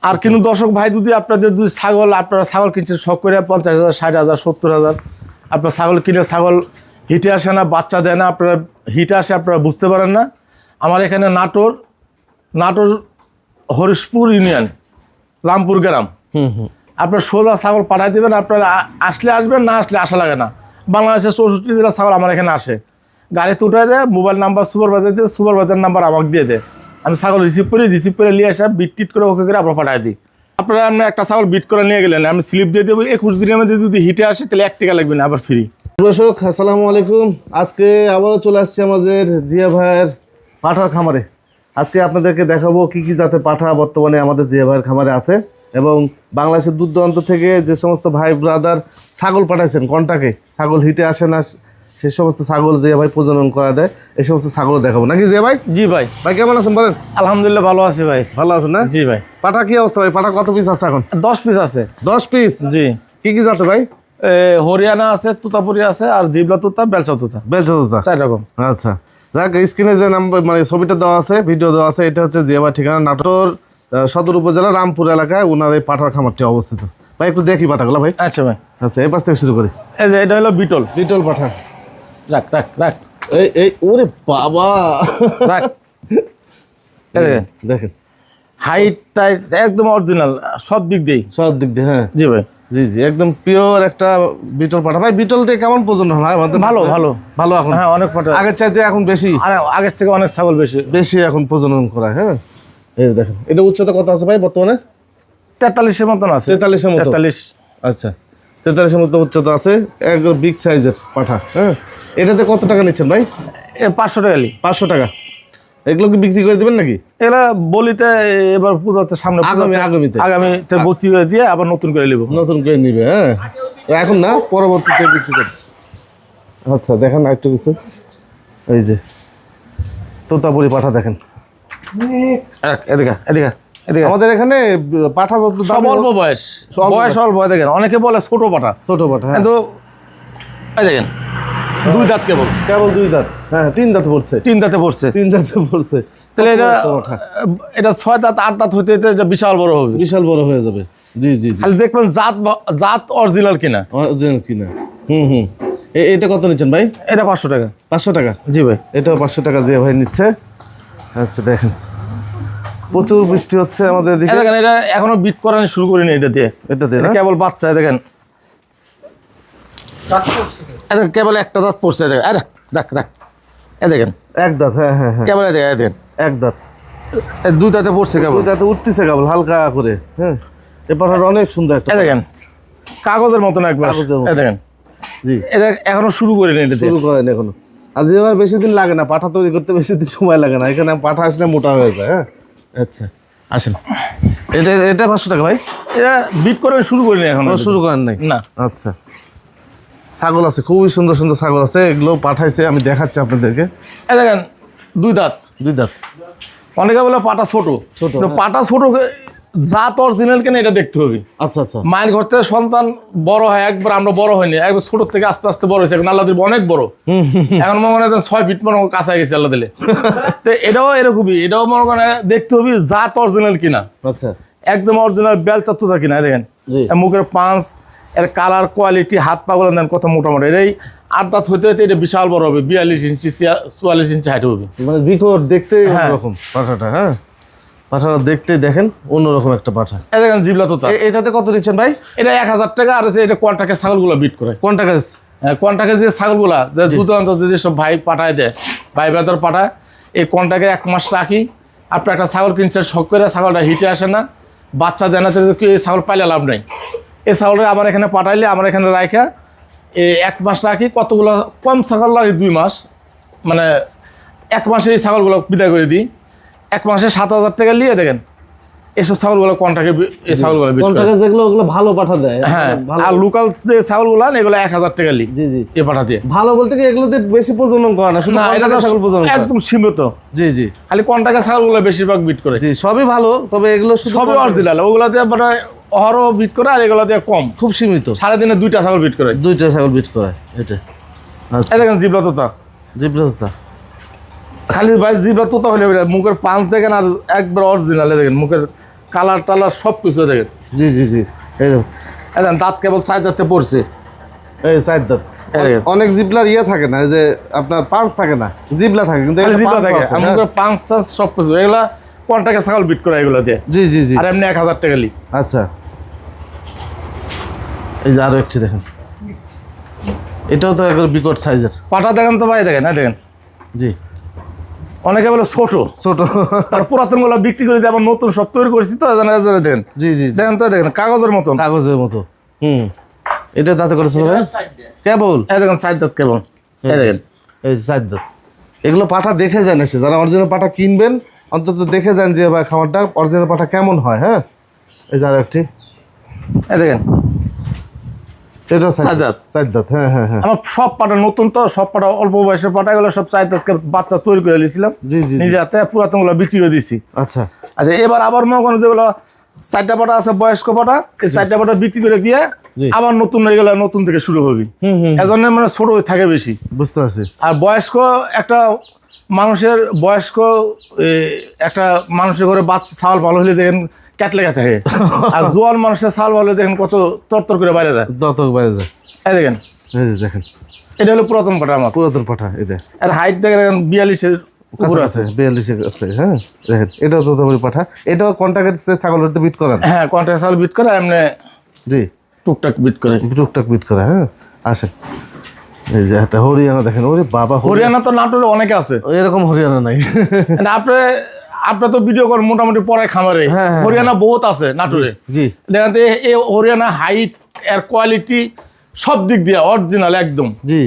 আর কিন্তু দর্শক ভাই যদি আপনাদের দুই আপনারা ছাগল কিনছেন শখ করে 50,000 60,000 70,000 আপনার ছাগল কিনে ছাগল হিটে আসে না, বাচ্চা দেয় না, আপনারা হিটে আসে আপনারা বুঝতে পারেন না। আমার এখানে নাটোর হরিশপুর ইউনিয়ন রামপুর গ্রাম, আপনার 16 ছাগল পাঠাই দেবেন। আপনারা আসলে আসবেন, না আসলে আসা লাগে না। বাংলাদেশের 64 জেলা ছাগল আমার এখানে আসে, গাড়িতে উঠে দেয়, মোবাইল নাম্বার সুপারভাইজার দিয়ে, সুপারভাইজার নাম্বার আমাকে দিয়ে দেয়, আমি ছাগল রিসিভ করে নিয়ে আসা বিট টিট করে ওকে করে আপনার পাঠাই দিই। আপনারা আপনি একটা ছাগল বিট করে নিয়ে গেলেন, আমি স্লিপ দিয়ে দেবো, 21 দিনের মধ্যে যদি হিটে আসে তাহলে 1 টাকা লাগবে না, আবার ফ্রি। দর্শক আসসালামু আলাইকুম, আজকে আবারও চলে আসছি আমাদের জিয়া ভাইয়ের পাঠার খামারে। আজকে আপনাদেরকে দেখাবো কি কি জাতের পাঠা বর্তমানে আমাদের জিয়া ভাইয়ের খামারে আছে এবং বাংলাদেশের দূর দূরান্ত থেকে যে সমস্ত ভাই ব্রাদার ছাগল পাঠাইছেন কন্টাকে, ছাগল হিটে আসে না, সেই সমস্ত ছাগল জিয়া ভাই প্রজনন করা দেয়, এই সমস্ত ছাগল দেখাবো নাকি জিয়া ভাই? জি ভাই। ভাই কেমন আছেন বলেন? আলহামদুলিল্লাহ ভালো আছি ভাই। ভালো আছেন না? জি ভাই। পাঠা কি অবস্থা ভাই? পাঠা কত পিস আছে এখন? 10 পিস আছে। 10 পিস? জি। কি কি জাতের ভাই? হরিয়ানা আছে, তুতাপুরি আছে, আর জিবলা তুতা, বেলচা তুতা, 4 রকম। আচ্ছা, যাক স্ক্রিনে যে নাম্বার মানে ছবিটা দেওয়া আছে, ভিডিও দেওয়া আছে, এটা হচ্ছে জিয়া ভাই ঠিকানা নাটোর সদর উপজেলা রামপুর এলাকায় ওনার এই পাঠার খামারটি অবস্থিত। ভাই একটু দেখি পাঠাগুলো ভাই। আচ্ছা ভাই। আচ্ছা, এই পাশ থেকে শুরু করি। এই যে এটা হলো বিটল পাঠা। রাখ এই ওরে বাবা, রাখ। দেখেন হাইট টাইট একদম অরিজিনাল সব দিক দিয়ে। হ্যাঁ জি ভাই। জি একদম পিওর একটা বিটল পাঠা। ভাই বিটল দিয়ে কেমন প্রজনন হয়? ভালো এখন? হ্যাঁ, অনেক পাঠা আগের চাইতে এখন বেশি, আগের থেকে অনেক ছাগল বেশি এখন প্রজনন করা। হ্যাঁ, এই দেখেন এটা উচ্চতা কত আছে ভাই বর্তমানে? 43-এর মতন আছে। 43-এর মতো? 43। আচ্ছা, 43-এর মতো উচ্চতা আছে, একদম বিগ সাইজের পাঠা। হ্যাঁ, এটাতে কত টাকা নিচ্ছেন ভাই? 500 টাকা। 500 টাকা। এগুলো কি বিক্রি করে দেবেন নাকি? এগুলা বলিতে এবার পূজাতে সামনে, আগামীতে ভর্তি করে দিয়ে আবার নতুন করে নিবে। হ্যাঁ, এখন না, পরবর্তীতে বিক্রি করবে। আচ্ছা, দেখেন একটু কিছু, এই যে তোতাপুরি পাঠা দেখেন। এদিকে আমাদের এখানে পাঠা সব অল্প বয়স অল্প। দেখেন অনেকে বলে ছোট পাঠা, কিন্তু দেখেন 2 দাঁত কেবল 2 দাঁত। হ্যাঁ, 3 দাঁত পড়ছে। 3 দাঁতে পড়ছে। তাহলে এটা 6 দাঁত 8 দাঁত হইতে এটা বিশাল বড় হয়ে যাবে। জি খালি দেখবেন জাত অরিজিনাল কিনা। এটা কত নিচ্ছেন ভাই? এটা 500 টাকা। 500 টাকা? জি ভাই। এটাও 500 টাকা যে ভাই নিচ্ছে। আচ্ছা, দেখেন প্রচুর বৃষ্টি হচ্ছে আমাদের এদিকে। দেখেন এটা এখনো বিট করানো শুরু করিনি, এটা দিয়ে কেবল বাচ্চা। দেখেন কেবল একটা দাঁত পড়ছে। দেখেন রাখ দেখেন এক দাঁত। হ্যাঁ কেবল দেখেন এক দাঁত। 2 দাঁতে পড়ছে, কেবল 2 দাঁতে উঠতেছে কেবল হালকা করে। হ্যাঁ, এই পাঠাটা অনেক সুন্দর একটা। দেখেন কাগজের মতন একবার। দেখেন জি, এটা এখনো শুরু করেনি। এখনো। আজ এবার বেশি দিন লাগে না, পাঠা তৈরি করতে বেশি দিন সময় লাগে না। এখানে পাঠা আসলে মোটা হয়ে যায়। হ্যাঁ, আচ্ছা আসেন। এটা 500 টাকা ভাই? এটা বিট করে শুরু করিনি, এখনো শুরু করেন নাই না। আচ্ছা, ছাগল আছে, খুবই সুন্দর ছাগল আছে, এগুলো পাঠাইছে, আমি দেখাচ্ছি আপনাদেরকে। এই দেখেন 2 দাঁত। অনেকে বলে পাটা ছোট। পাটা ছোট, জাত অরিজিনাল কেন এটা দেখতে হবে। আচ্ছা, মায়ের ঘর থেকে সন্তান বড় হয় একবার, আমরা বড় হয়নি, একবার ছোট থেকে আস্তে আস্তে বড় হয়েছে। এখন আল্লাহ দিলে অনেক বড়, এখন মনে করেন 6 ফিট মনে কাছে গেছে আল্লাহ দিলে। তো এটাও এরকমই, এটাও মনে করেন দেখতে হবে জাত অরিজিনাল কিনা। আচ্ছা, একদম অরিজিনাল বেলচা তুতা কিনা। দেখেন মুখের পাঁচ, এর কালার, কোয়ালিটি, হাত পা গুলো দেন কত মোটামুটি। এই 8 দাঁত হইতে এটা বিশাল বড় হবে, 42 ইঞ্চি 44 ইঞ্চি হাইট হবে। মানে রিকর্ড দেখতে অন্যরকম পাঠাটা। হ্যাঁ, পাঠাটা দেখতে দেখেন অন্যরকম একটা পাঠা। এই দেখেন জিবলা তোতা। এটাতে কত দিচ্ছেন ভাই? এটা 1000 টাকা। আর এটা কন্টাকে ছাগলগুলো বিট করে। কন্টাকে যে ছাগলগুলা দুধ যেসব ভাই পাঠায় দেয়, ভাই ব্রাদার পাঠায়, এই কন্টাকে 1 মাস রাখি। আপনি একটা ছাগল কিনছেন শখ করে, ছাগলটা হিটে আসে না, বাচ্চা দেয় না, এই ছাগল পাইলে লাভ নাই। এই ছাগলটা আমার এখানে পাঠাইলে আমার এখানে রাখা 1 মাস রাখি। কতগুলো কম ছাগল লাগে 2 মাস, মানে 1 মাসে এই ছাগলগুলো বিদায় করে দিই। 1 মাসে 7000 টাকা নিয়ে দেখেন এসব ছাগলগুলো কন্টাকে, এই ছাগলগুলো যেগুলো ওগুলো ভালো পাঠা দেয়। হ্যাঁ, আর লোকাল যে ছাগলগুলো এগুলো 1000 টাকা লি। জি এই পাঠা দিয়ে ভালো বলতে কি এগুলোতে বেশি প্রজনন করে না, শুধু ছাগল প্রজনন একদম সীমিত। জি খালি কন্টাকে ছাগলগুলো বেশিরভাগ বিট করে। জি, সবই ভালো, তবে এগুলো সবই অরিজিনাল। ওগুলো দিয়ে মানে অহরহ বিট করে, আর এগুলো দিয়ে কম, খুব সীমিত। সারাদিনে 2টা ছাগল বিট করে। এটা দেখেন জিবলা তোতা। খালি ভাই জিবলা তোতা হলে মুখের পাঁচ দেখেন, আর একবার অরিজিনাল। দেখেন মুখের কালার টালার সব কিছু দেখেন। জি জি জি, এই দেখুন, এই দেখেন দাঁত কেবল 4 দাঁতে পড়ছে। এই চার দাঁত। এই দেখেন। অনেক জিবলার ইয়ে থাকে না, এই যে আপনার পাঁচ থাকে না, জিবলা থাকে, কিন্তু খালি এখানে জিব্বা পাঁচ থাকে, আছে, আমি হ্যাঁ। 5 সব কিছু এগুলা কন্টাকে ছাগল বিট করা এগুলো দিয়ে। জি জি জি, আর এমনি 1000 টাকা লি। আচ্ছা। এই যে আরো একটি দেখেন, এটাও তো একবার বিকট সাইজের। পাটা দেখেন তো ভাই, দেখেন, দেখেন জি, অনেকে বলে ছোট, ছোট। আর পুরাতন গুলো বিক্রি করে দিয়ে আবার নতুন সব তৈরি করেছি তো, দেখেন জি জি, দেখেন তো, দেখেন কাগজের মতন। কাগজের মতো। এটা দাঁতে করেছে ভাই কেবল। এই দেখেন 4 দাঁত কেবল। এই দেখেন, এই চার দাঁত। এগুলো পাঠা দেখে যান এসে, যারা অরিজিনাল পাঠা কিনবেন অন্তত দেখে যান যে ভাই খাবারটা অরিজিনাল পাঠা কেমন হয়। হ্যাঁ, এই যে আরো একটি, এই দেখেন এটা চার দাঁত। চার দাঁত। হ্যাঁ হ্যাঁ হ্যাঁ, আমার সব পাটা নতুন তো, সব পাটা অল্প বয়সের পাটা, এগুলো সব 4 দাঁতকে বাচ্চা তৈরি করে দিয়েছিলাম জি জি জি। নিজে হাতে, পুরাতন গুলো বিক্রি করে দিচ্ছি। আচ্ছা আচ্ছা, এবার আবার মনে করেন যেগুলো 4টা পাটা আছে বয়স্ক পাটা, এই 4টা পাটা বিক্রি করে দিয়ে জি। আবার নতুন হয়ে গেলে নতুন থেকে শুরু হবে। এজন্য মানে ছোট থাকে বেশি। বুঝতে পারছি। আর বয়স্ক একটা মানুষের বয়স্ক একটা মানুষের ঘরে বাচ্চা ছাল ভালো হলে দেখেন ক্যাটলেগা থাকে, আর জোয়ান মানুষের ছাল ভালো হলে দেখেন কত তরতর করে বাইরে যায়। দতক বাইরে যায়। এই দেখেন, এই যে দেখেন, এটা হলো পুরাতন পাটা আমার। পুরাতন পাঠা এটা। আর হাইট দেখেন 42-এর উপর আছে। 42 আছে। হ্যাঁ দেখেন, এটাও তো তোমার পাঠা, এটাও কন্টাক্টের ছাগলের তো বিট করেন। হ্যাঁ, কন্ট্রাক্ট ছাল বিট করে, এমনি জি, টুকটাক বিট করে। টুকটাক বিট করে। হ্যাঁ, আসেন। এই যে একটা হরিয়ানা দেখেন, ওরে বাবা, হরিয়ানা তো নাটোরে অনেকে আছে। এরকম হরিয়ানা নাই। মানে আপনার তো ভিডিও করেন মোটামুটি পরে খামারে, হ্যাঁ, হ্যাঁ, হরিয়ানা বহুত আছে নাটোরে। জি দেখেন তো, এই হরিয়ানা হাইট এর কোয়ালিটি সব দিক দিয়ে অরিজিনাল একদম। জি,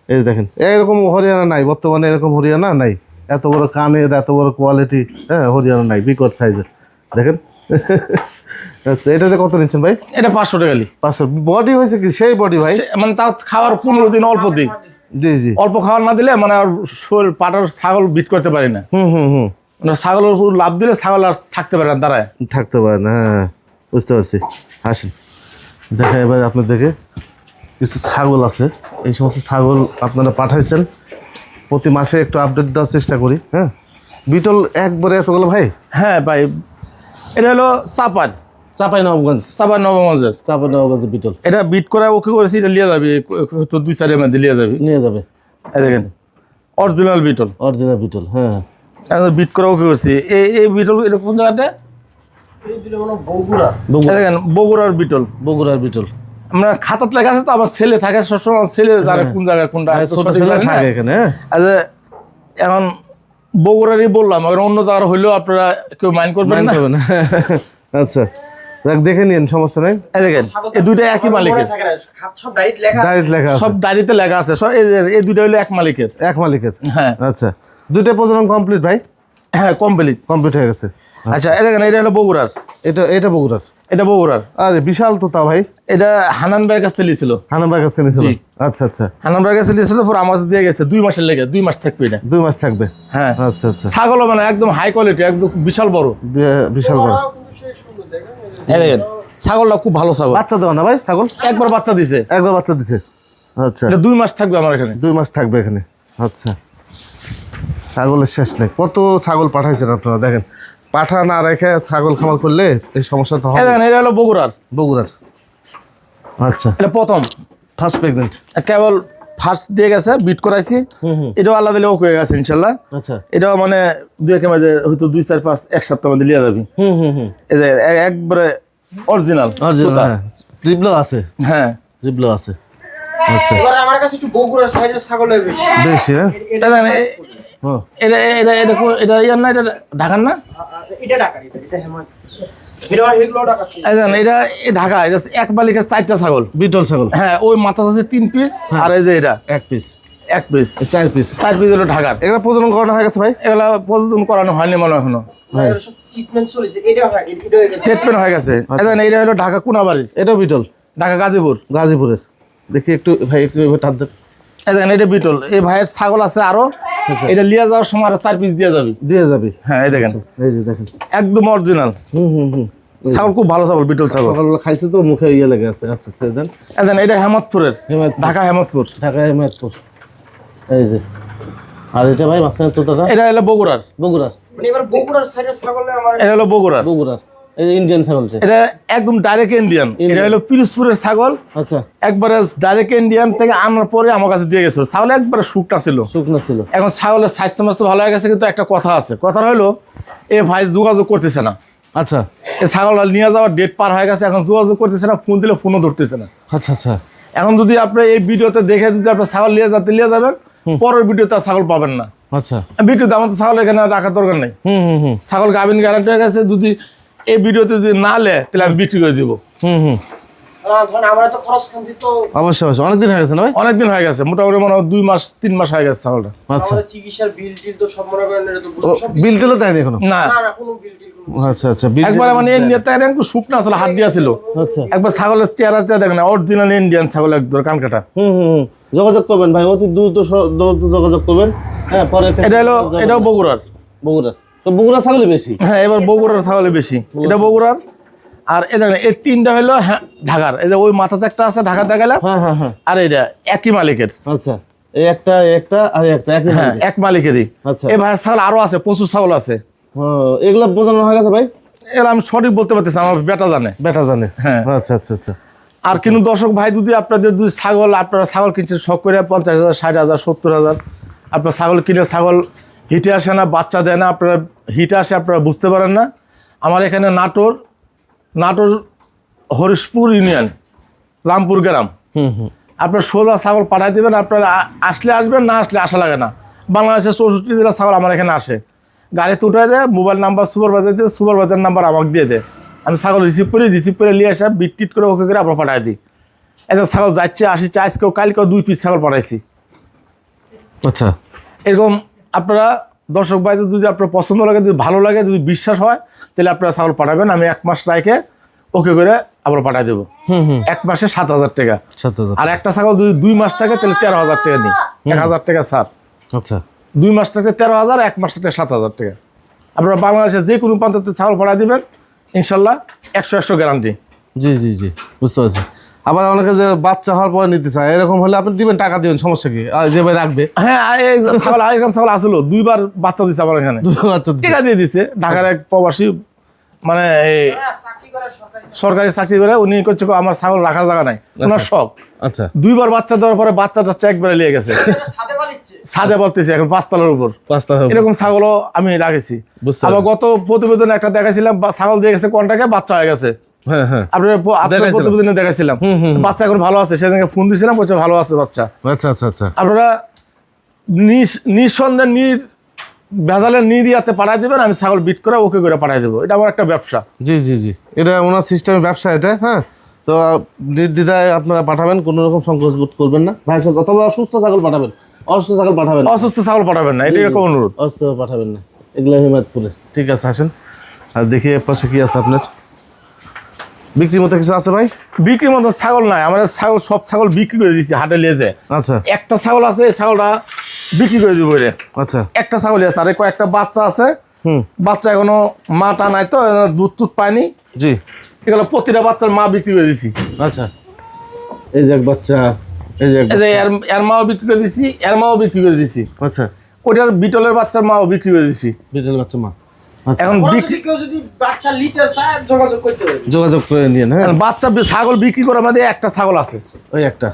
এই যে দেখেন, এরকম হরিয়ানা নাই বর্তমানে, এরকম হরিয়ানা নাই, এত বড় কানের, এত বড় কোয়ালিটি। হ্যাঁ, হরিয়ানা নাই, বিকট সাইজের দেখেন। আচ্ছা, এটাতে কত নিচ্ছেন ভাই? এটা 500 টাকা লি। 500। বডি হয়েছে কি সেই বডি ভাই? মানে তাও খাওয়ার 15 দিন অল্প দিন, জি জি, অল্প খাওয়ার না দিলে মানে আর শরীর পাটার ছাগল বিট করতে পারি না। হুম, মানে ছাগলের উপর লাভ দিলে ছাগল আর থাকতে পারে না দাঁড়ায়। থাকতে পারে না। হ্যাঁ, বুঝতে পারছি। আসেন দেখা এবার আপনাদেরকে কিছু ছাগল আছে, এই সমস্ত ছাগল আপনারা পাঠাইছেন, প্রতি মাসে একটু আপডেট দেওয়ার চেষ্টা করি। হ্যাঁ, বিটল একবারে এতগুলো ভাই? হ্যাঁ ভাই, এটা হলো চাপাই নবগঞ্জ, নবগঞ্জের বিটল। এটা বিট করা ওকে করেছি, এটা লিয়ে যাবে তো 2-4 মধ্যে লিয়ে যাবে। নিয়ে যাবে। এই দেখেন অরিজিনাল বিটল, অরিজিনাল বিটল। হ্যাঁ, বিট করা ওকে করছি। এই বিটল এটা কোন জায়গাটা? দেখেন বগুড়ার বিটল। বগুড়ার বিটল। আমরা খাতাতে লেখা আছে তো, আমার ছেলে থাকে সবসময়, আমার ছেলে জানে কোন জায়গায় কোনটা। ছোট ছেলে থাকে এখানে। হ্যাঁ, আচ্ছা, এখন বগুড়ারই বললাম, এখন অন্য জায়গার হইলেও আপনারা কেউ মাইন্ড করবেন না। আচ্ছা, দেখে নিন, সমস্যা নেই। এই দেখেন, এই দুইটা একই মালিকের, ডাইরেক্ট লেখা আছে, সব ডায়েরিতে লেখা আছে সব। এই দুইটা হলো এক মালিকের। এক মালিকের। হ্যাঁ আচ্ছা, দুইটা প্রজনন কমপ্লিট ভাই? হ্যাঁ, কমপ্লিট হয়ে গেছে। আচ্ছা, এই দেখেন, এটা হলো বগুড়ার। এটা বগুড়ার। এটা বগুড়ার। আরে বিশাল তো তা ভাই। এটা হানান ভাইয়ের কাছে লিয়েছিল। হানান ভাইয়ের কাছে নিয়েছিল? জি। আচ্ছা আচ্ছা, হানান ভাইয়ের কাছে লিয়েছিল, পর আমার দিয়ে গেছে 2 মাসের লেগে। 2 মাস থাকবে এটা। 2 মাস থাকবে। হ্যাঁ, আচ্ছা আচ্ছা, ছাগলও মানে একদম হাই কোয়ালিটি, একদম বিশাল বড়। বিশাল বড়। এই দেখেন, ছাগলটা খুব ভালো ছাগল। বাচ্চা দেওয়া না ভাই ছাগল? একবার বাচ্চা দিছে। একবার বাচ্চা দিছে। আচ্ছা, এটা 2 মাস থাকবে আমার এখানে। 2 মাস থাকবে এখানে। আচ্ছা, ছাগলের শেষ নেই। কত ছাগল পাঠাইছেন আপনারা, দেখেন। পাঠা না রেখে ছাগল খামার করলে এই সমস্যাটা এই হবে। দেখেন, এটা হলো বগুড়ার। বগুড়ার। আচ্ছা, এটা প্রথম ফার্স্ট প্রেগনেন্ট। কেবল ফার্স্ট দিয়ে গেছে, বিট করাইছি। এটাও আল্লাহ দিলে ওকে হয়ে গেছে ইনশাল্লাহ। আচ্ছা, এটাও মানে 2-1 মধ্যে হয়তো 2-4-5 এক সপ্তাহ মধ্যে লিয়ে যাবি। এই যে একবারে অরিজিনাল। হ্যাঁ, জিবলো আছে। হ্যাঁ, জিবলো আছে। আচ্ছা, এবার আমার কাছে একটু বগুড়ার সাইডের ছাগল বেশি। বেশি। হ্যাঁ, এটা দেখেন, ও, এটা ইয়ার না, এটা ঢাকার না? এটা ঢাকার, এটা হেমন্ত। এটা হেগুলো ঢাকা। এই দেখেন, এটা ঢাকা। এটা এক মালিকের 4টা ছাগল। বিটল ছাগল। হ্যাঁ, ওই মাথা আছে 3 পিস, আর এই যে এটা এক পিস, 1 পিস। 4 পিস। 4 পিস হলো ঢাকার। এগুলো প্রজনন করানো হয়ে গেছে ভাই? এগুলা প্রস্তুত করানো হয়নি মনে হয় এখনো। এগুলো সব ট্রিটমেন্ট চলেছে। এটা হয়, এটা হয়ে গেছে। ট্রিটমেন্ট হয়ে গেছে। এই দেখেন, এটা হলো ঢাকা কোনাবাড়ি, এটাও বিটল, ঢাকা গাজীপুর। গাজীপুরের। দেখি একটু ভাই, একটু টাপ দেন। এই দেখেন, এটা বিটল। এই ভাইয়ের ছাগল আছে আরো। এটা লিয়ে যাওয়ার সময় আরো 4 পিস দিয়ে যাবি। দিয়ে যাবে। হ্যাঁ, এই দেখেন, এই যে দেখেন, একদম অরিজিনাল ছাগল, খুব ভালো ছাগল, বিটল ছাগল। সকালবেলা খাইছে তো, মুখে ইয়ে লেগে আছে। আচ্ছা, ছেড়ে দেন। এই দেখেন, এটা হেমতপুরের, হেমায়তপুর। ঢাকা হেমতপুর। ঢাকা হেমায়তপুর। এই যে, আর এটা ভাই মাঝখানে তোতাটা? এটা হলো বগুড়ার। বগুড়ার। মানে এবার বগুড়ার সাইডের ছাগলে আমার এটা হলো বগুড়ার। বগুড়ার। এই ইন্ডিয়ান ছাগলটা? এটা একদম ডাইরেক্ট ইন্ডিয়ান। এটা হলো পিরোজপুরের ছাগল। আচ্ছা, একবারে ডাইরেক্ট ইন্ডিয়ান থেকে আনার পরে আমার কাছে দিয়ে গেছিল। ছাগল একবারে শুকনা ছিল। এখন ছাগলের স্বাস্থ্য মাস্ত ভালো হয়ে গেছে, কিন্তু একটা কথা আছে। কথা হলো এ ভাই যোগাযোগ করতেছে না। আচ্ছা, এই ছাগলটা নিয়ে যাওয়ার ডেট পার হয়ে গেছে, এখন যোগাযোগ করতেছে না, ফোন দিলে ফোনও ধরতেছে না। আচ্ছা, আচ্ছা। এখন যদি আপনি এই ভিডিওতে দেখে যদি আপনি ছাগল নিয়ে যাবেন, পরের ভিডিওতে আর ছাগল পাবেন না। আচ্ছা, ভিডিওতে আমার তো ছাগল এখানে রাখার দরকার নেই। ছাগল গাভিন গ্যারান্টি হয়ে গেছে। যদি এই ভিডিওতে যদি না লে, তাহলে আমি বিক্রি করে দিব। আমরা তো খরচ খান্তি তো অবশ্যই অবশ্যই। অনেকদিন হয়ে গেছে না ভাই? অনেকদিন হয়ে গেছে, মোটামুটি মনে হয় 2 মাস 3 মাস হয়ে গেছে ছাগলটা। আচ্ছা, আমাদের চিকিৎসার বিল টিল তো সব মনে করেন এটা তো সব বিল টিলও দেয়নি এখনো? না, না কোনো বিল টিল কোনো আচ্ছা, আচ্ছা। বিল একবার মানে ইন্ডিয়াতে একটু শুকনা ছিল, হাত দিয়া ছিল। আচ্ছা। একবার ছাগলের চেহারাটা দেখেন, অরিজিনাল ইন্ডিয়ান ছাগল, একদম কান কাটা। যোগাযোগ করবেন ভাই, অতি দ্রুত যোগাযোগ করবেন। হ্যাঁ, পরে এটাও বগুড়ার। বগুড়া তো বগুড়া ছাগলই বেশি। হ্যাঁ, এবার বগুড়ার ছাগলের বেশি। এটা বগুড়ার। আর এই দেখেন এই 3টা হলো ঢাকার। এই যে ওই মাথাতে একটা আছে ঢাকার দেখালাম। হ্যাঁ। আর এটা একই মালিকের। আচ্ছা, এই একটা আর একটা একই হ্যাঁ, এক মালিকেরই। আচ্ছা। এই ভাইয়ের ছাগল আরো আছে, প্রচুর ছাগল আছে। এগুলা বোঝানো হয়ে গেছে ভাই? এগুলো আমি সঠিক বলতে পারতেছি, আমার বেটা জানে। বেটা জানে। হ্যাঁ। আচ্ছা, আচ্ছা, আচ্ছা। আর কিন্তু দর্শক ভাই, যদি আপনাদের আপনারা ছাগল কিনছেন শখ করে 50,000, 60,000, 70,000, আপনার ছাগল কিনে ছাগল হিটে আসে না, বাচ্চা দেয় না, আপনারা হিটে আসে, আপনারা বুঝতে পারেন না। আমার এখানে নাটোর হরিশপুর ইউনিয়ন, রামপুর গ্রাম। আপনার 16 ছাগল পাঠাই দেবেন। আপনারা আসলে আসবেন, না আসলে আসা লাগে না। বাংলাদেশের 64 জেলা ছাগল আমার এখানে আসে। গাড়িতে উঠে দেয়, মোবাইল নাম্বার সুপারভাইজার দিয়ে, সুপারভাইজার নাম্বার আমাকে দিয়ে দেয়। আমি ছাগল রিসিভ করে নিয়ে আসা, বিট করে ওকে করে আপনার পাঠাই দিই। একটা ছাগল যাচ্ছে আসছে, আজকেও কালকেও 2 পিস ছাগল পাঠাইছি। আচ্ছা, এরকম আপনারা দর্শক ভাইদের যদি আপনার পছন্দ লাগে, যদি ভালো লাগে, যদি বিশ্বাস হয়, তাহলে আপনারা ছাগল পাঠাবেন। আমি 1 মাস রাখে ওকে করে আবার পাঠাই দেবো। 1 মাসে 7,000 টাকা। 7,000। আর একটা ছাগল যদি 2 মাস থাকে, তাহলে 13,000 টাকা নিই। 1,000 টাকা স্যার। আচ্ছা, 2 মাস থাকে 13,000, 1 মাস থাকে 7,000 টাকা। আপনারা বাংলাদেশের যে কোনো প্রান্তে ছাগল পাঠাই দেবেন, ইনশাল্লাহ 100 গ্যারান্টি। জি, বুঝতে পারছি। আবার অনেকে যে বাচ্চা হওয়ার পরে নিতে চায়, এরকম হলে আপনি দিবেন, টাকা দিবেন, সমস্যা কি? আর যে ভাই রাখবে। হ্যাঁ, এই ছাগল এরকম ছাগল আসলো 2বার বাচ্চা দিচ্ছে আমার এখানে। বাচ্চা দিচ্ছে। টিকা দিয়ে দিচ্ছে। ঢাকার এক প্রবাসী, মানে এই চাকরি করে সরকারি চাকরি করে, উনি করছে আমার ছাগল রাখার জায়গা নাই, ওনার শখ। আচ্ছা, 2বার বাচ্চা দেওয়ার পরে বাচ্চাটা একবারে নিয়ে গেছে। সাথে বাড়িচ্ছে ছাদে বলতেছে এখন 5 তলার উপর। এরকম ছাগলও আমি রাখেছি। বুঝতে আবার গত প্রতিবেদনে একটা দেখাছিলাম, ছাগল দিয়ে গেছে কন্টাকে, বাচ্চা হয়ে গেছে। হ্যাঁ। আপনার প্রতিবেদনে দেখাছিলাম। বাচ্চা এখন ভালো আছে, সেদিনকে ফোন দিয়েছিলাম, বলছে ভালো আছে বাচ্চা। আচ্ছা। আপনারা নিঃসন্দেহে ভেজালের নিরিয়াতে পাঠাই দেবেন, আমি ছাগল বিট করে ওকে করে পাঠাই দেবো। এটা আমার একটা ব্যবসা। জি, এটা ওনার সিস্টেমের ব্যবসা এটা। হ্যাঁ, তো নির্দ্বিধায় আপনারা পাঠাবেন, কোনো রকম সংকোচ বোধ করবেন না ভাই সাহেব। তবে অসুস্থ ছাগল পাঠাবেন, অসুস্থ ছাগল পাঠাবেন, অসুস্থ ছাগল পাঠাবেন না, এটা এরকম অনুরোধ। অসুস্থ পাঠাবেন না, এগুলো হিমায়তপুরে। ঠিক আছে, আসেন আর দেখি এর পাশে কি আছে আপনার বিক্রির মতো কিছু আছে ভাই? বিক্রির মতো ছাগল নাই আমার। ছাগল সব ছাগল বিক্রি করে দিচ্ছি হাটে নিয়ে যায়। আচ্ছা, একটা ছাগল আছে, এই ছাগলটা বিক্রি করে দিব। আচ্ছা, একটা ছাগলই আছে, আর কয়েকটা বাচ্চা আছে। বাচ্চা এখনো মাটা নাই, তো দুধ পায়নি। জি, এগুলো প্রতিটা বাচ্চার মা বিক্রি করে দিছি। আচ্ছা। এই যে এক বাচ্চা, এই যে এর মাও বিক্রি করে দিছি, এর মাও বিক্রি করে দিছি। আচ্ছা, ওটার বিটলের বাচ্চার মাও বিক্রি করে দিছি। বিটেল বাচ্চা মা। এখন কেউ যদি বাচ্চা নিতে চায় যোগাযোগ করতে হবে। যোগাযোগ করে নিয়ে। হ্যাঁ, বাচ্চা ছাগল বিক্রি করার মধ্যে একটা ছাগল আছে, ওই একটা,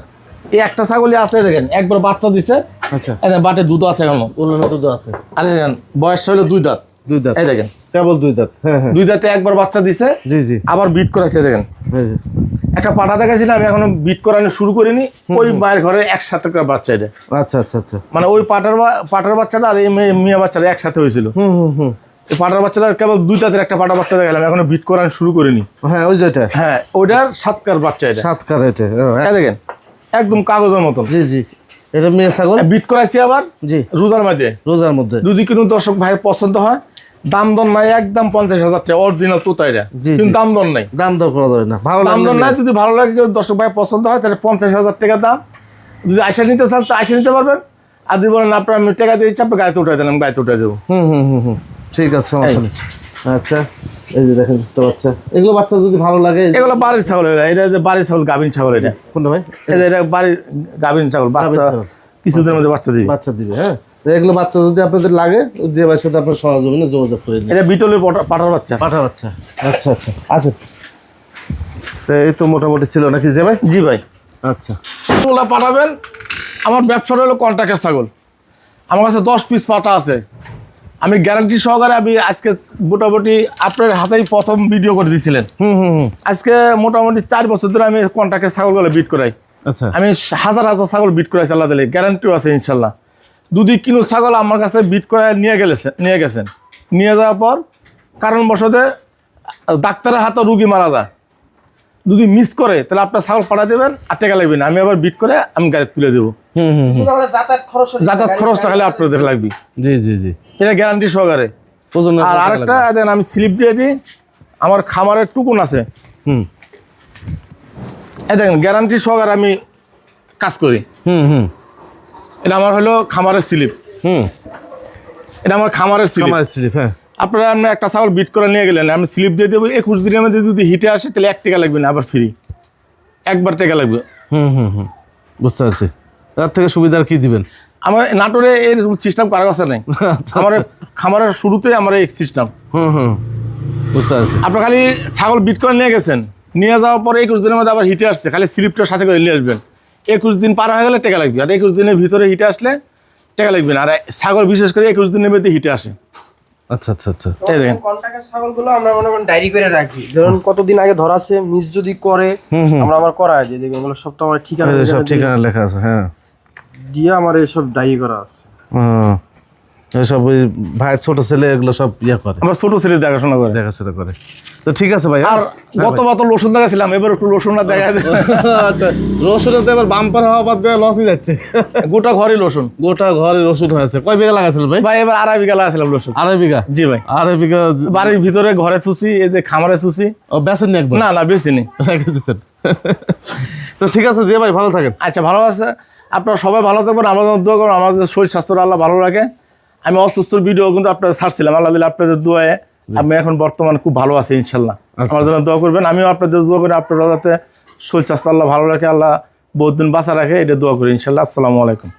এই একটা ছাগলই আছে। দেখেন একবার বাচ্চা দিছে, আচ্ছা, বাটে দুধ আছে এখনো। উল্লানো দুধ আছে। আর দেখেন বয়স হলো 2 দাঁত। 2 দাঁত, এই দেখেন কেবল 2 দাঁত। হ্যাঁ, 2 দাঁতে একবার বাচ্চা দিছে। জি, আবার বিট করাইছে। দেখেন এই যে একটা পাঠা দেখাছিলাম, আমি এখনো বিট করানো শুরু করিনি। ওই মায়ের ঘরে একসাথে করে বাচ্চা, এটা আচ্ছা। মানে ওই পাটার বাচ্চাটা আর এই মিয়া বাচ্চাটা একসাথে হয়েছিল। এই পাটার বাচ্চাটা কেবল 2 দাঁতের একটা পাটা বাচ্চা দেখালাম, এখনো বিট করানো শুরু করিনি। হ্যাঁ, ওই যেটা। হ্যাঁ, ওইটার 7কার বাচ্চা, এটা 7কার। এটা দেখেন একদম কাগজের মতন। জি, এটা মেয়ে ছাগল। বিট করাইছি আবার। জি, রোজার মধ্যে। যদি কোনো দর্শক ভাই পছন্দ হয়, দাম দর নাই, একদম 50,000 টাকা অরিজিনাল তোতা। এটা কিন্তু দাম দর নাই, দাম দর করা যাবে না, ভালো দাম দর নাই। যদি ভালো লাগে, দর্শক ভাই পছন্দ হয়, তাহলে 50,000 টাকা দাম। যদি আইসা নিতে চান তো আইসা নিতে পারবেন। আর যদি বলেন আপনার আমি টাকা দিয়ে দিচ্ছি, আপনি গাড়িতে উঠাই দেন, আমি গাড়িতে উঠাই দেবো। ঠিক আছে, সমস্যা নেই। আচ্ছা, এই যে দেখেন একটা বাচ্চা, এগুলো বাচ্চা যদি ভালো লাগে, এগুলো বাড়ির ছাগল। এটা যে বাড়ির ছাগল, গাভীন ছাগল। এটা কোনটা ভাই? এই যে এটা বাড়ির গাভীন ছাগল, বাচ্চা কিছুদিনের মধ্যে বাচ্চা দিবে। হ্যাঁ, তো এগুলো বাচ্চা যদি আপনাদের লাগে যে ভাইয়ের সাথে আপনার সহযোগিতা যোগাযোগ করে নিন। এটা বিটলের পাঠার বাচ্চা। পাঠা বাচ্চা, আচ্ছা আচ্ছা, আসেন। তো এই তো মোটামুটি ছিল নাকি যে ভাই? জি ভাই, আচ্ছা, ওগুলো পাঠাবেন। আমার ব্যবসাটা হলো কন্ট্রাক্টের ছাগল। আমার কাছে 10 পিস পাঠা আছে। আমি গ্যারান্টি সহকারে আমি আজকে মোটামুটি আপনার হাতেই প্রথম ভিডিও করে দিয়েছিলেন। আজকে মোটামুটি 4 বছর ধরে আমি কন্ট্রাক্টের ছাগলগুলো বিট করাই। আচ্ছা, আমি হাজার হাজার ছাগল বিট করাইছি, আল্লাহ দিলে গ্যারান্টিও আছে ইনশাল্লাহ। 2 কিলো ছাগল আমার কাছে বিট করায় নিয়ে গেছেন। নিয়ে যাওয়ার পর কারণবশতে ডাক্তারের হাতে রুগী মারা যায়, যদি মিস করে তাহলে আপনার ছাগল পাঠা দেবেন, আর টাকা লাগবে না। আমি আবার বিট করে আমি গাড়ি তুলে দেবো। তাহলে যাতায়াত খরচটা খালি আপনাদের লাগবে, জি জি জি, এটা গ্যারান্টি সহকারে। ওজনের আর কত আরেকটা লাগবে? দেন, আমি স্লিপ দিয়ে দিই। আমার খামারের টুকুন আছে, হুম দেখেন গ্যারান্টি সহকারে আমি কাজ করি। হুম, এটা আমার হলো খামারের স্লিপ, এটা আমার খামারের স্লিপ। আমার স্লিপ, হ্যাঁ। আপনারা আপনি একটা ছাগল বিট করে নিয়ে গেলেন, আমি স্লিপ দিয়ে দেবো। 21 দিনের মধ্যে যদি হিটে আসে তাহলে 1 টাকা লাগবে না, আবার ফ্রি, একবার টাকা লাগবে। হুম, বুঝতে পারছি। তার থেকে সুবিধা আর কি দিবেন? আমার নাটোরে এরকম সিস্টেম কারো কাছে নেই। আমার খামারের শুরুতেই আমার এই সিস্টেম। হুম, বুঝতে পারছি। আপনার খালি ছাগল বিট করে নিয়ে গেছেন, নিয়ে যাওয়ার পরে 21 দিনের মধ্যে আবার হিটে আসছে, খালি স্লিপটার সাথে করে নিয়ে আসবেন। 21 দিন পার হয়ে গেলে টাকা লাগবে, আর 21 দিনের ভিতরে হিটে আসলে টাকা লাগবে না। আর ছাগল বিশেষ করে 21 দিনের মধ্যে হিটে আসে। আচ্ছা আচ্ছা আচ্ছা, এই দেখেন, কন্ট্রাক্টের ছাগলগুলো আমরা মনে করেন ডায়েরি করে রাখি। ধরুন কতদিন আগে ধরাছে, মিস যদি করে আমরা আমার করাই দিই। দেখবেন এগুলো সব তো আমার ঠিকানা এই সব ঠিকানা লেখা আছে, হ্যাঁ। দিয়ে আমার এইসব ডায়েরি করা আছে। এসব ওই ভাইয়ের ছোট ছেলে এগুলো সব ইয়ে করে, আমার ছোট ছেলে দেখাশোনা করে। দেখাশোনা করে। তো ঠিক আছে ভাই। আর গতবার তো রসুন দেখাছিলাম, এবার একটু রসুনটা দেখা যায়। আচ্ছা, রসুনে তো এবার বাম্পার হওয়া বাদ দিয়ে লসই যাচ্ছে। গোটা ঘরই রসুন, গোটা ঘরে রসুন হয়েছে। কয় বিঘা লাগাইছিল ভাই? ভাই এবার 2.5 বিঘা লাগাছিলাম রসুন। 2.5 বিঘা? জি ভাই, 2.5 বিঘা বাড়ির ভিতরে ঘরে থুসি, এই যে খামারে থুসি। ও বেচেন নি একবার? না বেশি নেই, রেখে দিচ্ছেন। তো ঠিক আছে যে ভাই, ভালো থাকেন। আচ্ছা ভালো আছে। আপনারা সবাই ভালো থাকবেন, আমাদের দোয়া করুন, আমাদের শরীর স্বাস্থ্য আল্লাহ ভালো রাখে। আমি অসুস্থ ভিডিও কিন্তু আপনাদের ছাড়ছিলাম, আল্লাহ দিলে আপনাদের দোয়ায় আমি এখন বর্তমানে খুব ভালো আছি ইনশাল্লাহ। আমার জন্য দোয়া করবেন, আমিও আপনাদের দোয়া করি আপনারা যাতে শরীর স্বাস্থ্য আল্লাহ ভালো রাখে, আল্লাহ বহুত দিন বাঁচা রাখে, এটা দোয়া করি ইনশাল্লাহ। আসসালামু আলাইকুম।